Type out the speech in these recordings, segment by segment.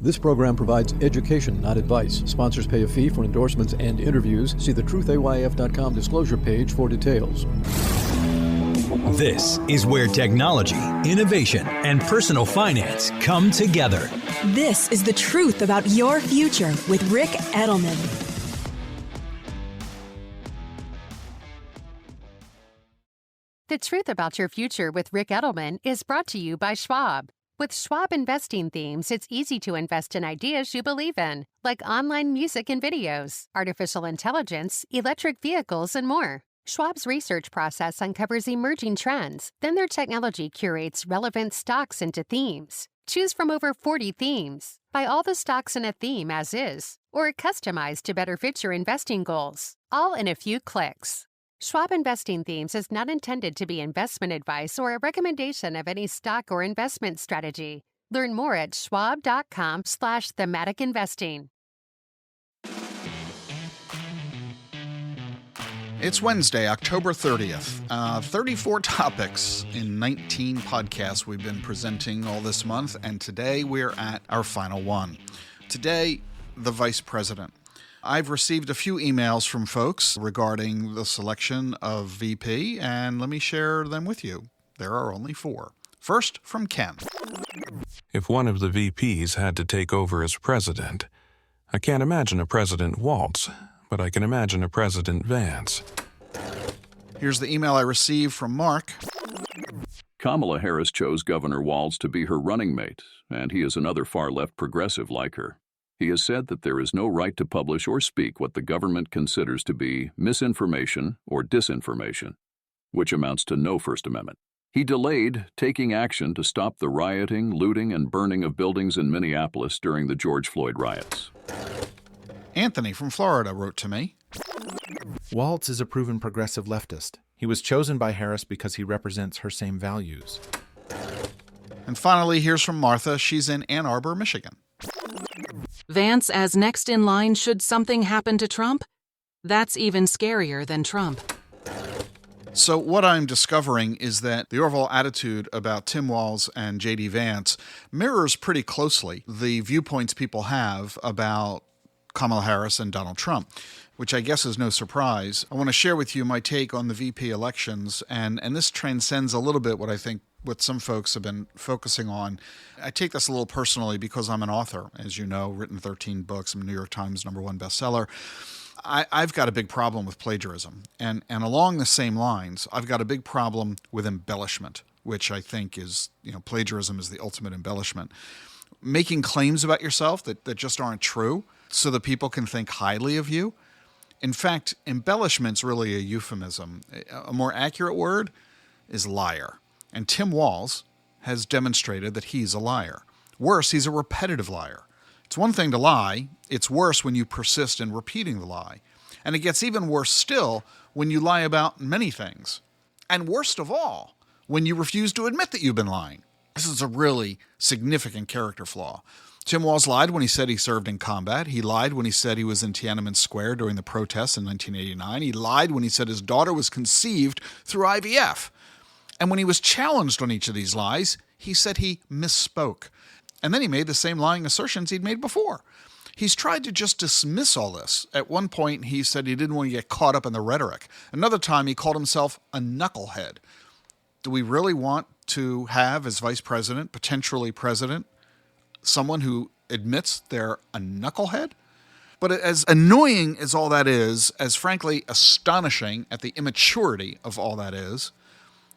This program provides education, not advice. Sponsors pay a fee for endorsements and interviews. See the truthayf.com disclosure page for details. This is where technology, innovation, and personal finance come together. This is the truth about your future with Rick Edelman. The Truth About Your Future with Rick Edelman is brought to you by Schwab. With Schwab investing themes, it's easy to invest in ideas you believe in, like online music and videos, artificial intelligence, electric vehicles, and more. Schwab's research process uncovers emerging trends. Then their technology curates relevant stocks into themes. Choose from over 40 themes. Buy all the stocks in a theme as is, or customized to better fit your investing goals, all in a few clicks. Schwab Investing Themes is not intended to be investment advice or a recommendation of any stock or investment strategy. Learn more at schwab.com/thematic investing. It's Wednesday, October 30th. 34 topics in 19 podcasts we've been presenting all this month, and today we're at our final one. Today, the Vice President. I've received a few emails from folks regarding the selection of VP, and let me share them with you. There are only 4. First, from Ken. If one of the VPs had to take over as president, I can't imagine a President Walz, but I can imagine a President Vance. Here's the email I received from Mark. Kamala Harris chose Governor Walz to be her running mate, and he is another far-left progressive like her. He has said that there is no right to publish or speak what the government considers to be misinformation or disinformation, which amounts to no First Amendment. He delayed taking action to stop the rioting, looting, and burning of buildings in Minneapolis during the George Floyd riots. Anthony from Florida wrote to me. Walz is a proven progressive leftist. He was chosen by Harris because he represents her same values. And finally, here's from Martha. She's in Ann Arbor, Michigan. Vance as next in line should something happen to Trump? That's even scarier than Trump. So what I'm discovering is that the overall attitude about Tim Walz and J.D. Vance mirrors pretty closely the viewpoints people have about Kamala Harris and Donald Trump, which I guess is no surprise. I want to share with you my take on the VP elections, and this transcends a little bit what some folks have been focusing on. I take this a little personally because I'm an author, as you know, written 13 books. I'm a New York Times #1 bestseller. I've got a big problem with plagiarism. And along the same lines, I've got a big problem with embellishment, which I think is, plagiarism is the ultimate embellishment. Making claims about yourself that just aren't true so that people can think highly of you. In fact, embellishment's really a euphemism. A more accurate word is liar. And Tim Walz has demonstrated that he's a liar. Worse, he's a repetitive liar. It's one thing to lie. It's worse when you persist in repeating the lie. And it gets even worse still when you lie about many things. And worst of all, when you refuse to admit that you've been lying. This is a really significant character flaw. Tim Walz lied when he said he served in combat. He lied when he said he was in Tiananmen Square during the protests in 1989. He lied when he said his daughter was conceived through IVF. And when he was challenged on each of these lies, he said he misspoke. And then he made the same lying assertions he'd made before. He's tried to just dismiss all this. At one point, he said he didn't want to get caught up in the rhetoric. Another time, he called himself a knucklehead. Do we really want to have, as vice president, potentially president, someone who admits they're a knucklehead? But as annoying as all that is, as frankly astonishing at the immaturity of all that is,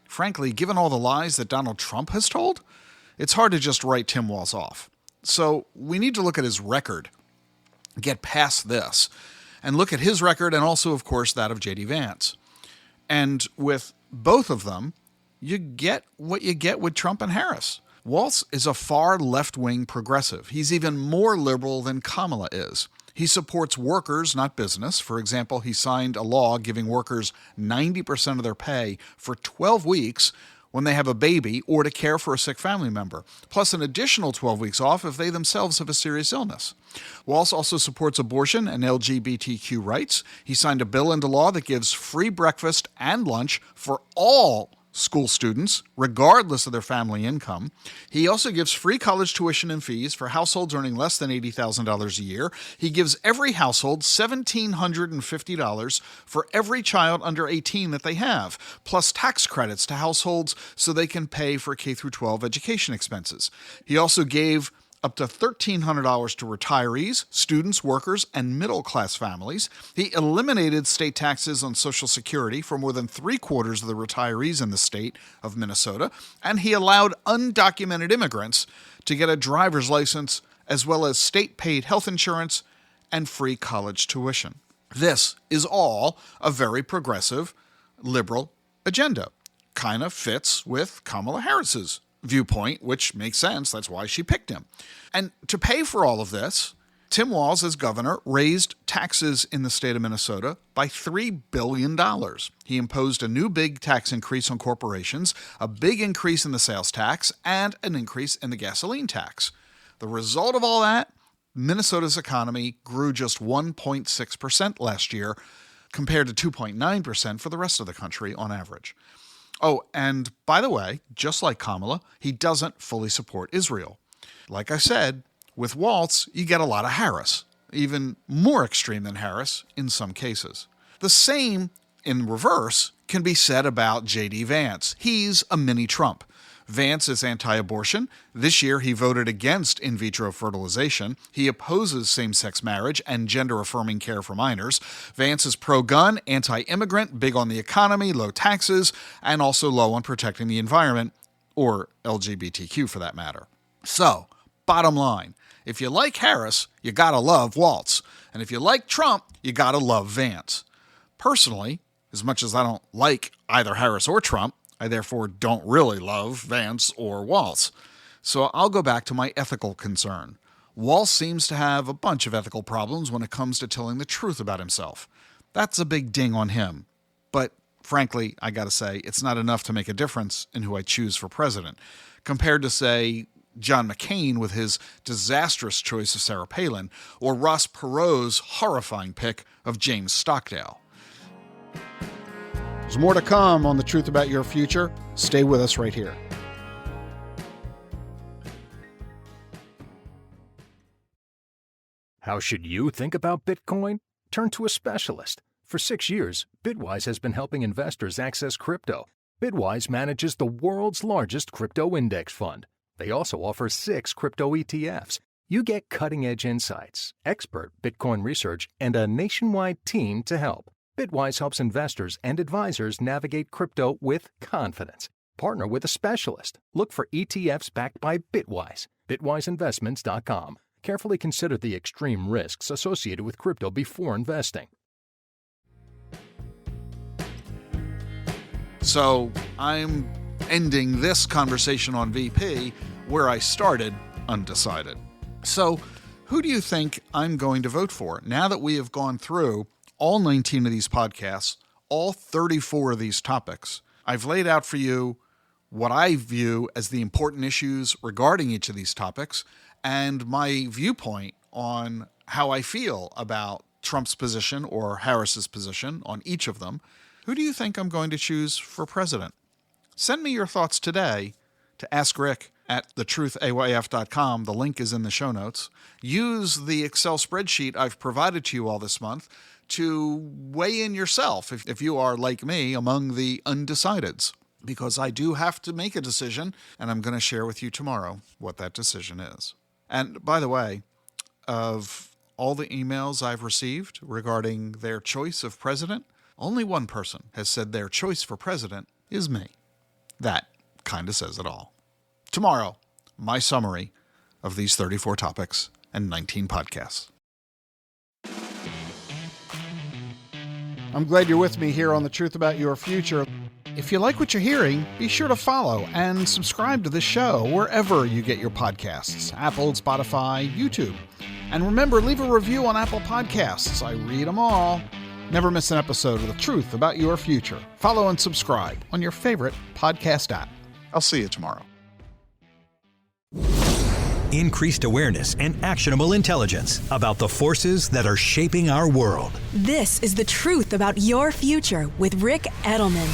frankly, given all the lies that Donald Trump has told, it's hard to just write Tim Walz off. So we need to look at his record, get past this, and look at his record and also, of course, that of J.D. Vance. And with both of them, you get what you get with Trump and Harris. Walz is a far left-wing progressive. He's even more liberal than Kamala is. He supports workers, not business. For example, he signed a law giving workers 90% of their pay for 12 weeks when they have a baby or to care for a sick family member, plus an additional 12 weeks off if they themselves have a serious illness. Walz also supports abortion and LGBTQ rights. He signed a bill into law that gives free breakfast and lunch for all school students, regardless of their family income. He also gives free college tuition and fees for households earning less than $80,000 a year. He gives every household $1,750 for every child under 18 that they have, plus tax credits to households so they can pay for K-12 education expenses. He also gave up to $1,300 to retirees, students, workers, and middle-class families. He eliminated state taxes on Social Security for more than 3/4 of the retirees in the state of Minnesota, and he allowed undocumented immigrants to get a driver's license as well as state-paid health insurance and free college tuition. This is all a very progressive, liberal agenda. Kind of fits with Kamala Harris's viewpoint, which makes sense. That's why she picked him. And to pay for all of this, Tim Walz, as governor, raised taxes in the state of Minnesota by $3 billion. He imposed a new big tax increase on corporations, a big increase in the sales tax, and an increase in the gasoline tax. The result of all that, Minnesota's economy grew just 1.6% last year, compared to 2.9% for the rest of the country on average. Oh, and by the way, just like Kamala, he doesn't fully support Israel. Like I said, with Walz, you get a lot of Harris, even more extreme than Harris in some cases. The same, in reverse, can be said about J.D. Vance. He's a mini Trump. Vance is anti-abortion. This year, he voted against in vitro fertilization. He opposes same-sex marriage and gender-affirming care for minors. Vance is pro-gun, anti-immigrant, big on the economy, low taxes, and also low on protecting the environment, or LGBTQ for that matter. So, bottom line, if you like Harris, you gotta love Walz. And if you like Trump, you gotta love Vance. Personally, as much as I don't like either Harris or Trump, I therefore don't really love Vance or Walz. So I'll go back to my ethical concern. Walz seems to have a bunch of ethical problems when it comes to telling the truth about himself. That's a big ding on him. But frankly, I gotta say, it's not enough to make a difference in who I choose for president. Compared to, say, John McCain with his disastrous choice of Sarah Palin, or Ross Perot's horrifying pick of James Stockdale. There's more to come on The Truth About Your Future. Stay with us right here. How should you think about Bitcoin? Turn to a specialist. For 6 years, Bitwise has been helping investors access crypto. Bitwise manages the world's largest crypto index fund. They also offer 6 crypto ETFs. You get cutting-edge insights, expert Bitcoin research, and a nationwide team to help. Bitwise helps investors and advisors navigate crypto with confidence. Partner with a specialist. Look for ETFs backed by Bitwise. BitwiseInvestments.com. Carefully consider the extreme risks associated with crypto before investing. So I'm ending this conversation on VP where I started, undecided. So who do you think I'm going to vote for now that we have gone through all 19 of these podcasts, all 34 of these topics? I've laid out for you what I view as the important issues regarding each of these topics and my viewpoint on how I feel about Trump's position or Harris's position on each of them. Who do you think I'm going to choose for president? Send me your thoughts today to askrick@thetruthayf.com. The link is in the show notes. Use the Excel spreadsheet I've provided to you all this month to weigh in yourself if you are, like me, among the undecideds. Because I do have to make a decision, and I'm going to share with you tomorrow what that decision is. And by the way, of all the emails I've received regarding their choice of president, only one person has said their choice for president is me. That kind of says it all. Tomorrow, my summary of these 34 topics and 19 podcasts. I'm glad you're with me here on The Truth About Your Future. If you like what you're hearing, be sure to follow and subscribe to the show wherever you get your podcasts, Apple, Spotify, YouTube. And remember, leave a review on Apple Podcasts. I read them all. Never miss an episode of The Truth About Your Future. Follow and subscribe on your favorite podcast app. I'll see you tomorrow. Increased awareness and actionable intelligence about the forces that are shaping our world. This is The Truth About Your Future with Rick Edelman.